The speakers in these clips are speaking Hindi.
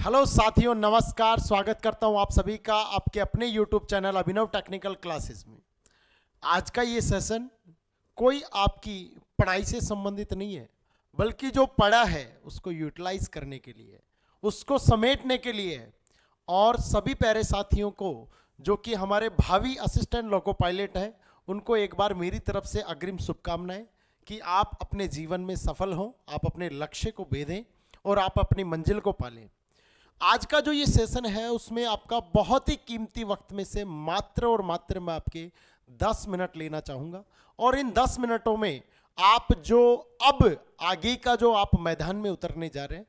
हेलो साथियों, नमस्कार। स्वागत करता हूं आप सभी का आपके अपने YouTube चैनल अभिनव टेक्निकल क्लासेस में। आज का ये सेशन कोई आपकी पढ़ाई से संबंधित नहीं है, बल्कि जो पढ़ा है उसको यूटिलाइज करने के लिए, उसको समेटने के लिए है। और सभी प्यारे साथियों को जो कि हमारे भावी असिस्टेंट लोको पायलट हैं, उनको एक बार मेरी तरफ से अग्रिम शुभकामनाएं कि आप अपने जीवन में सफल हों, आप अपने लक्ष्य को भेदें और आप अपनी मंजिल को पालें। आज का जो ये सेशन है उसमें आपका बहुत ही कीमती वक्त में से मात्र और मात्र मैं आपके 10 मिनट लेना चाहूँगा। और इन 10 मिनटों में आप जो अब आगे का जो आप मैदान में उतरने जा रहे हैं,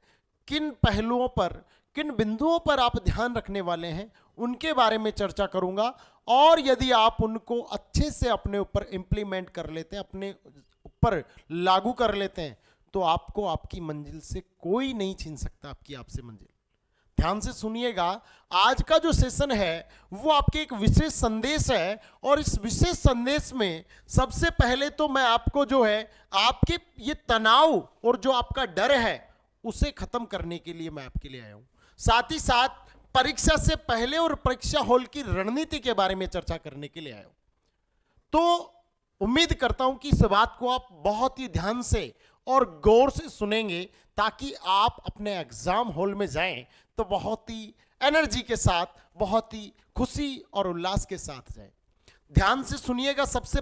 किन पहलुओं पर, किन बिंदुओं पर आप ध्यान रखने वाले हैं, उनके बारे में चर्चा करूँगा। और यदि आप उनको अच्छे से अपने ऊपर इम्प्लीमेंट कर लेते हैं, अपने ऊपर लागू कर लेते हैं, तो आपको आपकी मंजिल से कोई नहीं छीन सकता आपकी आपसे मंजिल। ध्यान से सुनिएगा, आज का जो सेशन है वो आपके एक विशेष संदेश है। और इस विशेष संदेश में सबसे पहले तो मैं आपको जो है आपके ये तनाव और जो आपका डर है उसे खत्म करने के लिए मैं आपके लिए आया हूं। साथ ही साथ परीक्षा से पहले और परीक्षा हॉल की रणनीति के बारे में चर्चा करने के लिए आया हूं। तो उम्मीद करता हूं कि इस बात को आप बहुत ही ध्यान से और गौर से सुनेंगे, ताकि आप अपने एग्जाम हॉल में जाएं तो बहुत ही एनर्जी के साथ, बहुत ही खुशी और उल्लास के साथ जाएं। ध्यान से सुनिएगा। सबसे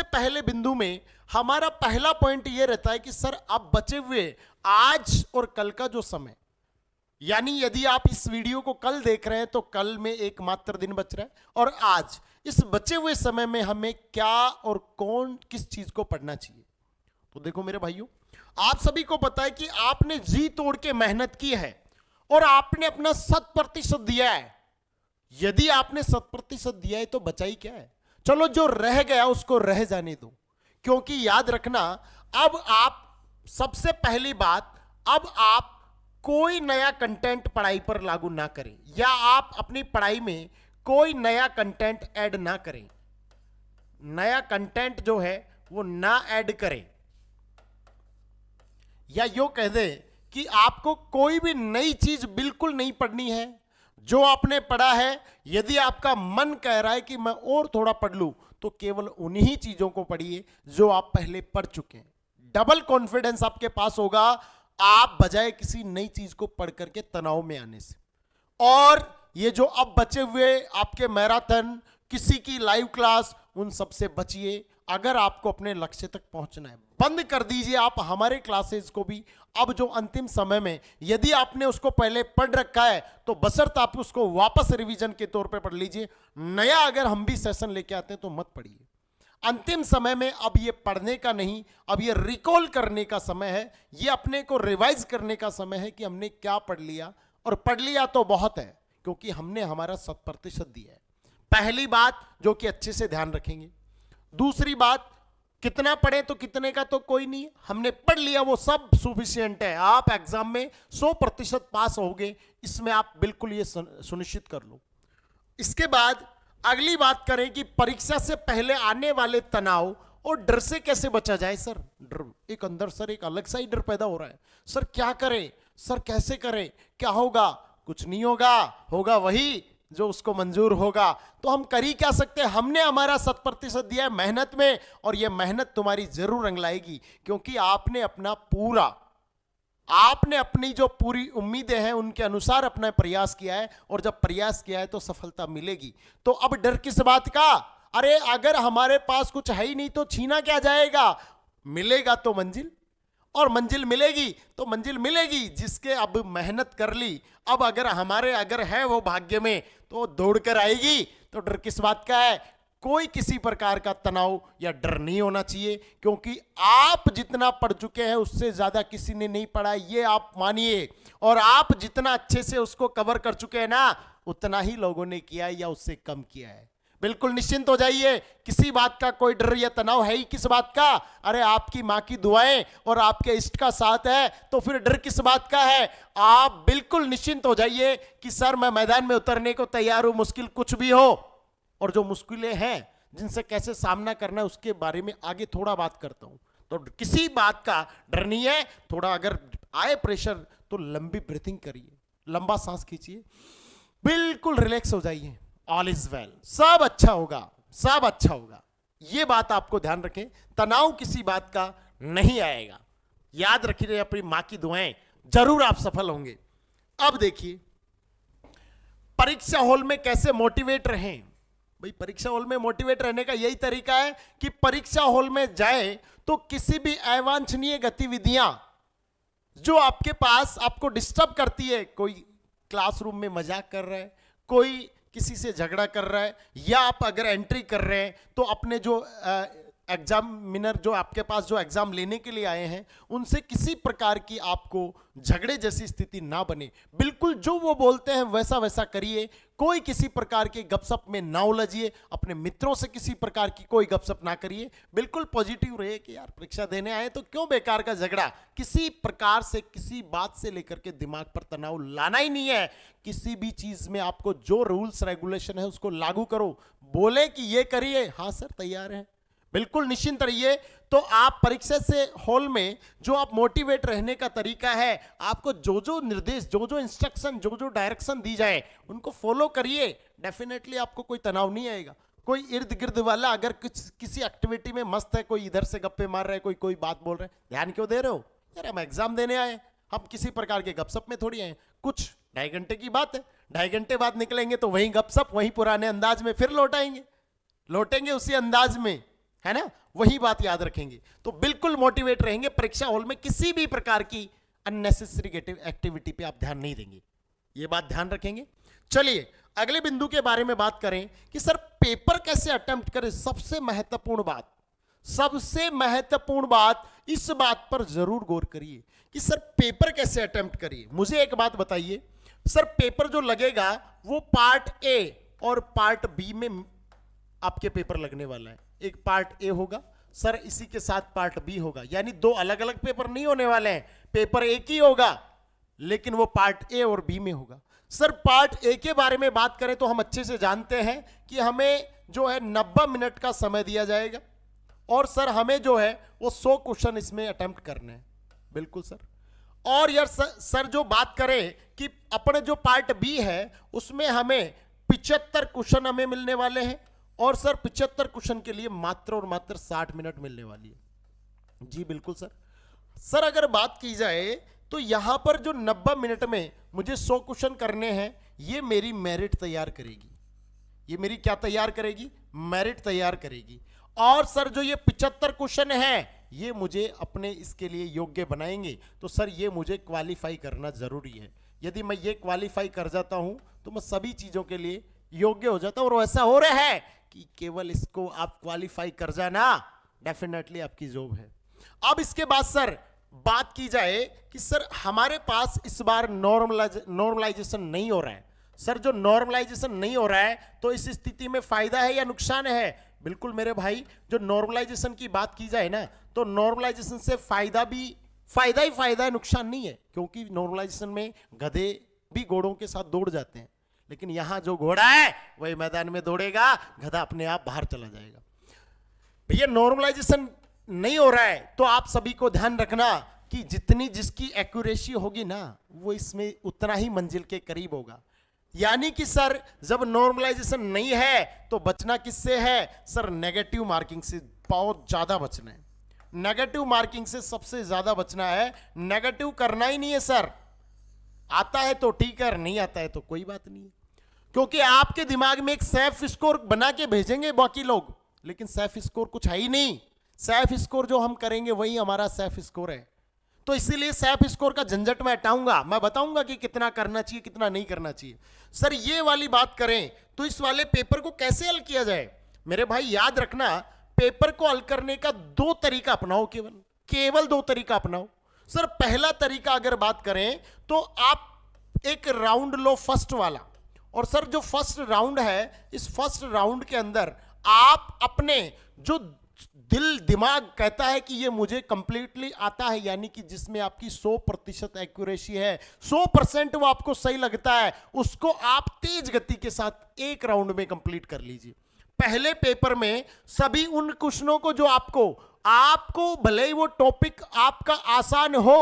पहले बिंदु में हमारा पहला पॉइंट यह रहता है कि सर अब बचे हुए आज और कल का जो समय, यानी यदि आप इस वीडियो को कल देख रहे हैं तो कल में एकमात्र दिन बच रहा है, और आज इस बचे हुए समय में हमें क्या और कौन किस चीज को पढ़ना चाहिए। तो देखो मेरे भाइयों, आप सभी को पता है कि आपने जी तोड़ के मेहनत की है और आपने अपना 100% दिया है। यदि आपने 100% दिया है तो बचा ही क्या है। चलो जो रह गया उसको रह जाने दो, क्योंकि याद रखना, अब आप सबसे पहली बात, अब आप कोई नया कंटेंट पढ़ाई पर लागू ना करें, या आप अपनी पढ़ाई में कोई नया कंटेंट ऐड ना करें। नया कंटेंट जो है वो ना ऐड करें, या यूं कह दे कि आपको कोई भी नई चीज बिल्कुल नहीं पढ़नी है। जो आपने पढ़ा है, यदि आपका मन कह रहा है कि मैं और थोड़ा पढ़ लूं, तो केवल उन्हीं चीजों को पढ़िए जो आप पहले पढ़ चुके हैं। डबल कॉन्फिडेंस आपके पास होगा, आप बजाय किसी नई चीज को पढ़ करके तनाव में आने से। और ये जो अब बचे हुए आपके मैराथन, किसी की लाइव क्लास, उन सबसे बचिए। अगर आपको अपने लक्ष्य तक पहुंचना है, बंद कर दीजिए आप हमारे क्लासेस को भी। अब जो अंतिम समय में यदि आपने उसको पहले पढ़ रखा है तो बशर्ते आप उसको वापस रिवीजन के तौर पे पढ़ लीजिए। नया अगर हम भी सेशन लेके आते हैं तो मत पढ़िए। अंतिम समय में अब ये पढ़ने का नहीं, अब ये रिकॉल करने का समय है, ये अपने को रिवाइज करने का समय है कि हमने क्या पढ़ लिया। और पढ़ लिया तो बहुत है, क्योंकि हमने हमारा 100% दिया है। पहली बात जो कि अच्छे से ध्यान रखेंगे। दूसरी बात, कितना पढ़े तो कितने का तो कोई नहीं है, हमने पढ़ लिया वो सब सुफिशिएंट है। आप एग्जाम में 100% पास होगे, इसमें आप बिल्कुल ये सुनिश्चित कर लो। इसके बाद अगली बात करें कि परीक्षा से पहले आने वाले तनाव और डर से कैसे बचा जाए। सर डर, एक अंदर सर एक अलग सा ही डर पैदा हो रहा है। सर क्या करें, सर कैसे करें, क्या होगा। कुछ नहीं होगा, होगा वही जो उसको मंजूर होगा। तो हम कर ही क्या सकते हैं, हमने हमारा 100% दिया है मेहनत में, और यह मेहनत तुम्हारी जरूर रंग लाएगी, क्योंकि आपने अपना पूरा, आपने अपनी जो पूरी उम्मीदें हैं उनके अनुसार अपना प्रयास किया है, और जब प्रयास किया है तो सफलता मिलेगी। तो अब डर किस बात का। अरे अगर हमारे पास कुछ है ही नहीं तो छीना क्या जाएगा। मिलेगा तो मंजिल, और मंजिल मिलेगी तो मंजिल मिलेगी जिसके अब मेहनत कर ली। अब अगर है वो भाग्य में तो दौड़ कर आएगी। तो डर किस बात का है। कोई किसी प्रकार का तनाव या डर नहीं होना चाहिए, क्योंकि आप जितना पढ़ चुके हैं उससे ज्यादा किसी ने नहीं पढ़ा, ये आप मानिए। और आप जितना अच्छे से उसको कवर कर चुके हैं ना, उतना ही लोगों ने किया है या उससे कम किया है। बिल्कुल निश्चिंत हो जाइए, किसी बात का कोई डर या तनाव है ही किस बात का। अरे आपकी मां की दुआएं और आपके इष्ट का साथ है, तो फिर डर किस बात का है। आप बिल्कुल निश्चिंत हो जाइए कि सर मैं मैदान में उतरने को तैयार हूं, मुश्किल कुछ भी हो। और जो मुश्किलें हैं जिनसे कैसे सामना करना है उसके बारे में आगे थोड़ा बात करता हूं। तो किसी बात का डर नहीं है। थोड़ा अगर आए प्रेशर तो लंबी ब्रीथिंग करिए, लंबा सांस खींचिए, बिल्कुल रिलैक्स हो जाइए। ऑल इज वेल, सब अच्छा होगा, सब अच्छा होगा। ये बात आपको ध्यान रखें, तनाव किसी बात का नहीं आएगा। याद रखिए, अपनी मां की दुआएं, जरूर आप सफल होंगे। अब देखिए, परीक्षा हॉल में कैसे मोटिवेट रहें। भाई, परीक्षा हॉल में मोटिवेट रहने का यही तरीका है कि परीक्षा हॉल में जाए तो किसी भी अवांछनीय गतिविधियां जो आपके पास आपको डिस्टर्ब करती है, कोई क्लासरूम में मजाक कर रहा है, कोई किसी से झगड़ा कर रहा है, या आप अगर एंट्री कर रहे हैं तो अपने जो एग्जामिनर जो आपके पास जो एग्जाम लेने के लिए आए हैं उनसे किसी प्रकार की आपको झगड़े जैसी स्थिति ना बने। बिल्कुल जो वो बोलते हैं वैसा वैसा करिए, कोई किसी प्रकार के गपशप में ना उलझिए, अपने मित्रों से किसी प्रकार की कोई गपशप ना करिए। बिल्कुल पॉजिटिव रहिए कि यार परीक्षा देने आए तो क्यों बेकार का झगड़ा। किसी प्रकार से किसी बात से लेकर के दिमाग पर तनाव लाना ही नहीं है। किसी भी चीज में आपको जो रूल्स रेगुलेशन है उसको लागू करो। बोले कि ये करिए, हाँ सर तैयार है, बिल्कुल निश्चिंत रहिए। तो आप परीक्षा से हॉल में जो आप मोटिवेट रहने का तरीका है, आपको जो जो निर्देश, जो जो इंस्ट्रक्शन, जो जो डायरेक्शन दी जाए उनको फॉलो करिए। डेफिनेटली आपको कोई तनाव नहीं आएगा। कोई इर्द गिर्द वाला अगर किसी एक्टिविटी में मस्त है, कोई इधर से गप्पे मार रहा है, कोई कोई बात बोल रहा है, ध्यान क्यों दे रहे हो यार, हम एग्जाम देने आए, हम किसी प्रकार के गपशप में थोड़ी आए। कुछ 2.5 घंटे की बात है, 2.5 घंटे बाद निकलेंगे तो वही गपशप, वही पुराने अंदाज में फिर लौटेंगे उसी अंदाज में, है ना, वही बात याद रखेंगे। तो बिल्कुल मोटिवेट रहेंगे। परीक्षा हॉल में किसी भी प्रकार की अननेसेसरी एक्टिविटी पे आप ध्यान नहीं देंगे, ये बात ध्यान रखेंगे। चलिए अगले बिंदु के बारे में बात करें कि सर पेपर कैसे अटेम्प्ट करें। सबसे महत्वपूर्ण बात इस बात पर जरूर गौर करिए कि सर पेपर कैसे अटेम्प्ट करिए। मुझे एक बात बताइए, सर पेपर जो लगेगा वो पार्ट ए और पार्ट बी में आपके पेपर लगने वाला है। एक पार्ट ए होगा सर, इसी के साथ पार्ट बी होगा, यानी दो अलग अलग पेपर नहीं होने वाले हैं। पेपर एक ही होगा लेकिन वो पार्ट ए और बी में होगा। सर पार्ट ए के बारे में बात करें तो हम अच्छे से जानते हैं कि हमें जो है 90 मिनट का समय दिया जाएगा और सर हमें जो है वो 100 क्वेश्चन इसमें अटेम्प्ट करने हैं। बिल्कुल सर। और यार सर जो बात करें कि अपने जो पार्ट बी है उसमें हमें 75 क्वेश्चन हमें मिलने वाले हैं और सर 75 क्वेश्चन के लिए मात्र और मात्र 60 मिनट मिलने वाली है। जी बिल्कुल सर। सर अगर बात की जाए तो यहां पर जो 90 मिनट में मुझे 100 क्वेश्चन करने हैं, ये मेरी मेरिट तैयार करेगी। ये मेरी क्या तैयार करेगी? मेरिट तैयार करेगी। और सर जो ये 75 क्वेश्चन है ये मुझे अपने इसके लिए योग्य बनाएंगे। तो सर ये मुझे क्वालिफाई करना जरूरी है। यदि मैं ये क्वालिफाई कर जाता हूं तो मैं सभी चीजों के लिए योग्य हो जाता हूं। और ऐसा हो रहा है कि केवल इसको आप क्वालिफाई कर जाना, डेफिनेटली आपकी जॉब है। अब इसके बाद सर बात की जाए कि सर हमारे पास इस बार नॉर्मलाइजेशन नहीं हो रहा है। सर जो नॉर्मलाइजेशन नहीं हो रहा है तो इस स्थिति में फायदा है या नुकसान है? बिल्कुल मेरे भाई, जो नॉर्मलाइजेशन की बात की जाए ना तो नॉर्मलाइजेशन से फायदा ही फायदा है, नुकसान नहीं है। क्योंकि नॉर्मलाइजेशन में गधे भी घोड़ों के साथ दौड़ जाते हैं, लेकिन यहां जो घोड़ा है वही मैदान में दौड़ेगा, गधा अपने आप बाहर चला जाएगा। भैया नॉर्मलाइजेशन नहीं हो रहा है तो आप सभी को ध्यान रखना कि जितनी जिसकी एक्यूरेसी होगी ना वो इसमें उतना ही मंजिल के करीब होगा। यानी कि सर जब नॉर्मलाइजेशन नहीं है तो बचना किससे है? सर नेगेटिव मार्किंग से बहुत ज्यादा बचना है। नेगेटिव मार्किंग से सबसे ज्यादा बचना है। नेगेटिव करना ही नहीं है सर। आता है तो ठीक है, नहीं आता है तो कोई बात नहीं है। क्योंकि आपके दिमाग में एक सेफ स्कोर बना के भेजेंगे बाकी लोग, लेकिन सेफ स्कोर कुछ है ही नहीं। सेफ स्कोर जो हम करेंगे वही हमारा सेफ स्कोर है। तो इसीलिए सेफ स्कोर का झंझट मैं हटाऊंगा, मैं बताऊंगा कि कितना करना चाहिए कितना नहीं करना चाहिए। सर ये वाली बात करें तो इस वाले पेपर को कैसे हल किया जाए? मेरे भाई याद रखना, पेपर को हल करने का 2 तरीका अपनाओ, केवल 2 तरीका अपनाओ। सर पहला तरीका अगर बात करें तो आप एक राउंड लो फर्स्ट वाला, और सर जो फर्स्ट राउंड है इस फर्स्ट राउंड के अंदर आप अपने जो दिल दिमाग कहता है कि ये मुझे कंप्लीटली आता है, यानी कि जिसमें आपकी 100% एक्यूरेसी है, 100% वो आपको सही लगता है, उसको आप तेज गति के साथ एक राउंड में कंप्लीट कर लीजिए। पहले पेपर में सभी उन क्वेश्चनों को जो आपको भले ही वो टॉपिक आपका आसान हो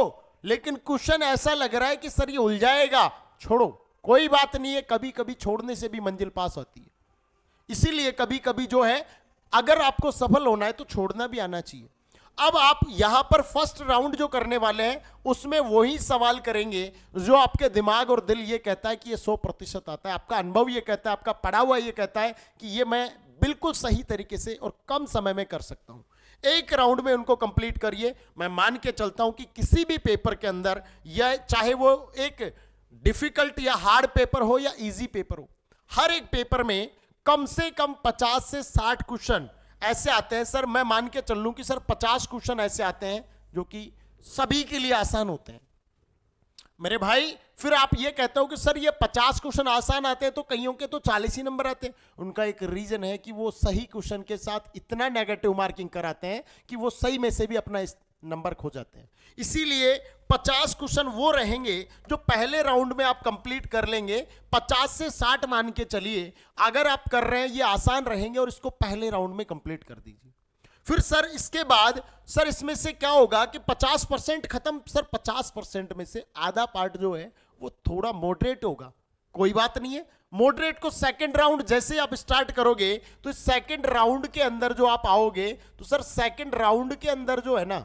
लेकिन क्वेश्चन ऐसा लग रहा है कि सर ये उलझाएगा, छोड़ो, कोई बात नहीं है, कभी कभी छोड़ने से भी मंजिल पास होती है। इसीलिए कभी कभी जो है, अगर आपको सफल होना है तो छोड़ना भी आना चाहिए। अब आप यहां पर फर्स्ट राउंड जो करने वाले हैं उसमें वही सवाल करेंगे जो आपके दिमाग और दिल ये कहता है कि ये 100% आता है, आपका अनुभव ये कहता है, आपका पढ़ा हुआ ये कहता है कि ये मैं बिल्कुल सही तरीके से और कम समय में कर सकता हूं। एक राउंड में उनको कंप्लीट करिए। मैं मान के चलता हूं कि किसी भी पेपर के अंदर, या चाहे वो एक डिफिकल्ट या हार्ड पेपर हो या इजी पेपर हो, हर एक पेपर में कम से कम 50 से 60 क्वेश्चन ऐसे आते हैं। सर मैं मान के चल लूं कि सर 50 क्वेश्चन ऐसे आते हैं जो कि सभी के लिए आसान होते हैं। मेरे भाई फिर आप ये कहते हो कि सर ये 50 क्वेश्चन आसान आते हैं तो कईयों के तो 40 ही नंबर आते हैं। उनका एक रीजन है कि वो सही क्वेश्चन के साथ इतना नेगेटिव मार्किंग कराते हैं कि वो सही में से भी अपना नंबर खो जाते हैं। इसीलिए 50 क्वेश्चन वो रहेंगे जो पहले राउंड में आप कंप्लीट कर लेंगे। 50 से 60 मान के चलिए अगर आप कर रहे हैं, ये आसान रहेंगे और इसको पहले राउंड में कंप्लीट कर दीजिए। फिर सर इसके बाद सर इसमें से क्या होगा कि 50% खत्म। सर 50% में से आधा पार्ट जो है वो थोड़ा मॉडरेट होगा, कोई बात नहीं है। मॉडरेट को सेकंड राउंड जैसे आप स्टार्ट करोगे तो इस सेकंड राउंड के अंदर जो आप आओगे तो सर सेकंड राउंड के अंदर जो है ना,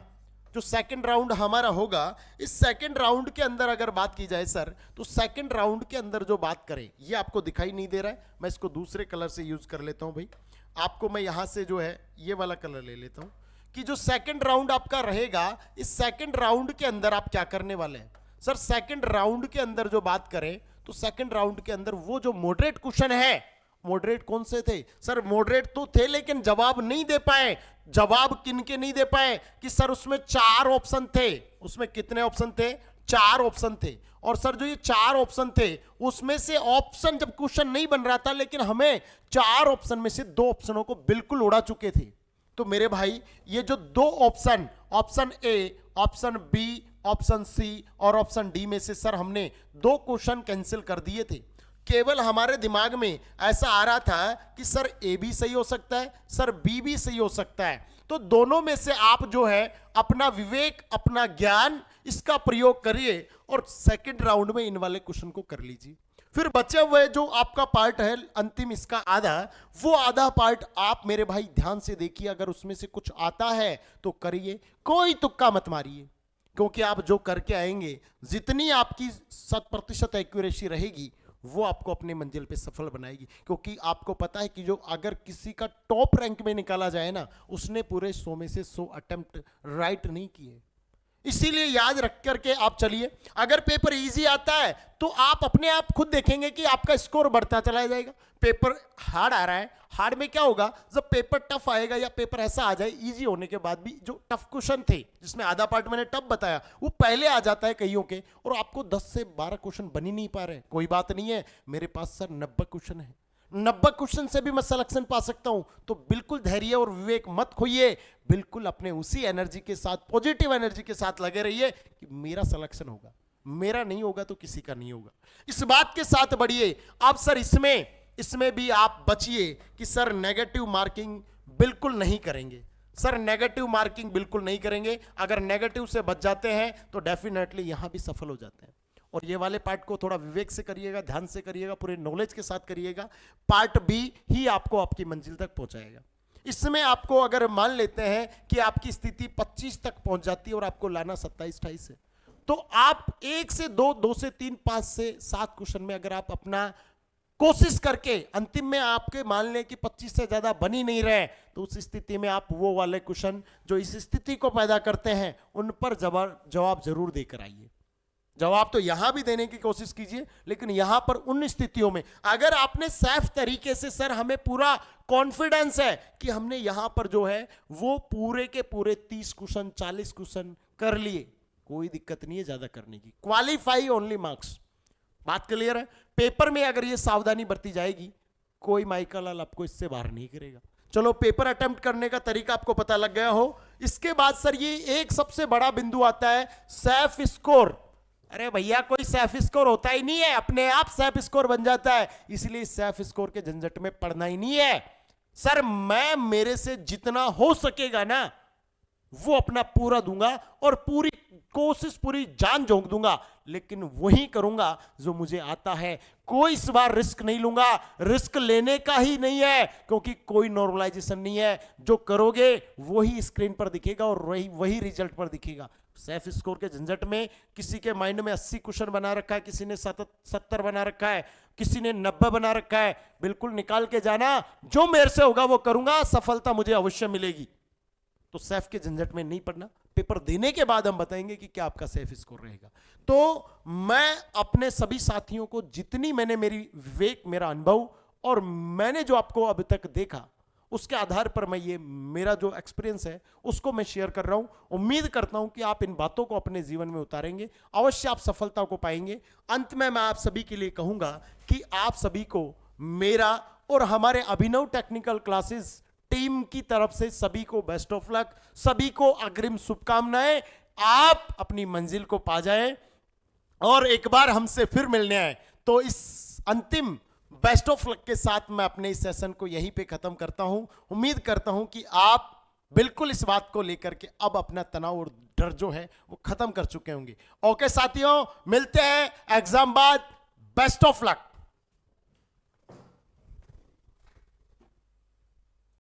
जो सेकंड राउंड हमारा होगा, इस सेकंड राउंड के अंदर अगर बात की जाए सर, तो सेकंड राउंड के अंदर जो बात करें, ये आपको दिखाई नहीं दे रहा है, मैं इसको दूसरे कलर से यूज कर लेता हूं भाई। आपको मैं यहां से जो है ये वाला कलर ले लेता हूं कि जो सेकंड राउंड आपका रहेगा, इस सेकंड राउंड के अंदर आप क्या करने वाले हैं। सर सेकंड राउंड के अंदर जो बात करें तो सेकंड राउंड के अंदर वो जो मॉडरेट क्वेश्चन है, मॉडरेट कौन से थे सर? मॉडरेट तो थे लेकिन जवाब नहीं दे पाए। जवाब किनके नहीं दे पाए कि सर उसमें 4 ऑप्शन थे। उसमें कितने ऑप्शन थे? 4 ऑप्शन थे। और सर जो ये 4 ऑप्शन थे उसमें से ऑप्शन जब क्वेश्चन नहीं बन रहा था, लेकिन हमें 4 ऑप्शन में से 2 ऑप्शनों को बिल्कुल उड़ा चुके थे। तो मेरे भाई ये जो 2 option, option A, option B, option C और ऑप्शन डी में से सर हमने 2 क्वेश्चन कैंसिल कर दिए थे। केवल हमारे दिमाग में ऐसा आ रहा था कि सर ए भी सही हो सकता है, सर बी भी सही हो सकता है। तो दोनों में से आप जो है अपना विवेक, अपना ज्ञान, इसका प्रयोग करिए और सेकंड राउंड में इन वाले क्वेश्चन को कर लीजिए। फिर बचे हुए जो आपका पार्ट है अंतिम, इसका आधा, वो आधा पार्ट आप मेरे भाई ध्यान से देखिए। अगर उसमें से कुछ आता है तो करिए, कोई तुक्का मत मारिए, क्योंकि आप जो करके आएंगे, जितनी आपकी 100% एक्यूरेसी रहेगी वो आपको अपने मंजिल पे सफल बनाएगी। क्योंकि आपको पता है कि जो अगर किसी का टॉप रैंक में निकाला जाए ना, उसने पूरे 100 में से 100 अटेम्प्ट राइट नहीं किए। इसीलिए याद रख करके आप चलिए। अगर पेपर इजी आता है तो आप अपने आप खुद देखेंगे कि आपका स्कोर बढ़ता चला जाएगा। पेपर हार्ड आ रहा है, हार्ड में क्या होगा, जब पेपर टफ आएगा या पेपर ऐसा आ जाए इजी होने के बाद भी, जो टफ क्वेश्चन थे जिसमें आधा पार्ट मैंने टफ बताया वो पहले आ जाता है कईयों के, और आपको 10 से 12 क्वेश्चन बन ही नहीं पा रहे। कोई बात नहीं है, मेरे पास सर 90 क्वेश्चन है, 90 क्वेश्चन से भी मैं सिलेक्शन पा सकता हूं। तो बिल्कुल धैर्य और विवेक मत खोइए, बिल्कुल अपने उसी एनर्जी के साथ, पॉजिटिव एनर्जी के साथ लगे रहिए कि मेरा सिलेक्शन होगा, मेरा नहीं होगा तो किसी का नहीं होगा। इस बात के साथ बढ़िए। अब सर इसमें भी आप बचिए कि सर नेगेटिव मार्किंग बिल्कुल नहीं करेंगे। सर नेगेटिव मार्किंग बिल्कुल नहीं करेंगे। अगर नेगेटिव से बच जाते हैं तो डेफिनेटली यहां भी सफल हो जाते हैं। और ये वाले पार्ट को थोड़ा विवेक से करिएगा, ध्यान से करिएगा, पूरे नॉलेज के साथ करिएगा। पार्ट बी ही आपको आपकी मंजिल तक पहुंचाएगा। इसमें आपको अगर मान लेते हैं कि आपकी स्थिति 25 तक पहुंच जाती है और आपको लाना 27-28 है, तो आप 1 से 2, 2 से 3, 5 से 7 क्वेश्चन में अगर आप अपना कोशिश करके अंतिम में आपके मान लें कि 25 से ज्यादा बन ही नहीं रहे, तो उस स्थिति में आप वो वाले क्वेश्चन जो इस स्थिति को पैदा करते हैं उन पर जवाब जरूर देकर आइए। जवाब तो यहां भी देने की कोशिश कीजिए, लेकिन यहां पर उन स्थितियों में अगर आपने सैफ तरीके से, सर हमें पूरा कॉन्फिडेंस है कि हमने यहां पर जो है वो पूरे के पूरे 30 क्वेश्चन, 40 क्वेश्चन कर लिए, कोई दिक्कत नहीं है ज्यादा करने की। क्वालिफाई ओनली मार्क्स, बात क्लियर है। पेपर में अगर ये सावधानी बरती जाएगी, कोई माइका लाल आपको इससे बाहर नहीं करेगा। चलो पेपर अटेम्प्ट करने का तरीका आपको पता लग गया हो। इसके बाद सर ये एक सबसे बड़ा बिंदु आता है, सैफ स्कोर। अरे भैया कोई सैफ स्कोर होता ही नहीं है, अपने आप सैफ स्कोर बन जाता है। इसलिए सैफ स्कोर के झंझट में पड़ना ही नहीं है। सर मैं मेरे से जितना हो सकेगा ना वो अपना पूरा दूंगा और पूरी कोशिश, पूरी जान झोंक दूंगा, लेकिन वही करूंगा जो मुझे आता है। कोई इस बार रिस्क नहीं लूंगा, रिस्क लेने का ही नहीं है, क्योंकि कोई नॉर्मलाइजेशन नहीं है। जो करोगे वही स्क्रीन पर दिखेगा और वही वही रिजल्ट पर दिखेगा। सेल्फ स्कोर के झंझट में किसी के माइंड में 80 क्वेश्चन बना रखा है, किसी ने 70 बना रखा है, किसी ने 90 बना रखा है। बिल्कुल निकाल के जाना, जो मेरे से होगा वो करूंगा, सफलता मुझे अवश्य मिलेगी। तो सेफ के झंझट में नहीं पड़ना। पेपर देने के बाद हम बताएंगे कि क्या आपका सेफ स्कोर रहेगा। तो मैं अपने सभी साथियों को, जितनी मैंने मेरी विवेक, मेरा अनुभव और मैंने जो आपको अभी तक देखा, उसके आधार पर मैं ये मेरा जो एक्सपीरियंस है उसको मैं शेयर कर रहा हूं। उम्मीद करता हूं कि आप इन बातों को अपने जीवन में उतारेंगे, अवश्य आप सफलता को पाएंगे। अंत में मैं आप सभी के लिए कहूंगा कि आप सभी को मेरा और हमारे अभिनव टेक्निकल क्लासेस टीम की तरफ से सभी को बेस्ट ऑफ लक, सभी को अग्रिम शुभकामनाएं। आप अपनी मंजिल को पा जाएं और एक बार हमसे फिर मिलने आए। तो इस अंतिम बेस्ट ऑफ लक के साथ मैं अपने इस सेशन को यहीं पे खत्म करता हूं। उम्मीद करता हूं कि आप बिल्कुल इस बात को लेकर के अब अपना तनाव और डर जो है वो खत्म कर चुके होंगे। ओके साथियों, मिलते हैं एग्जाम बाद। Best of luck.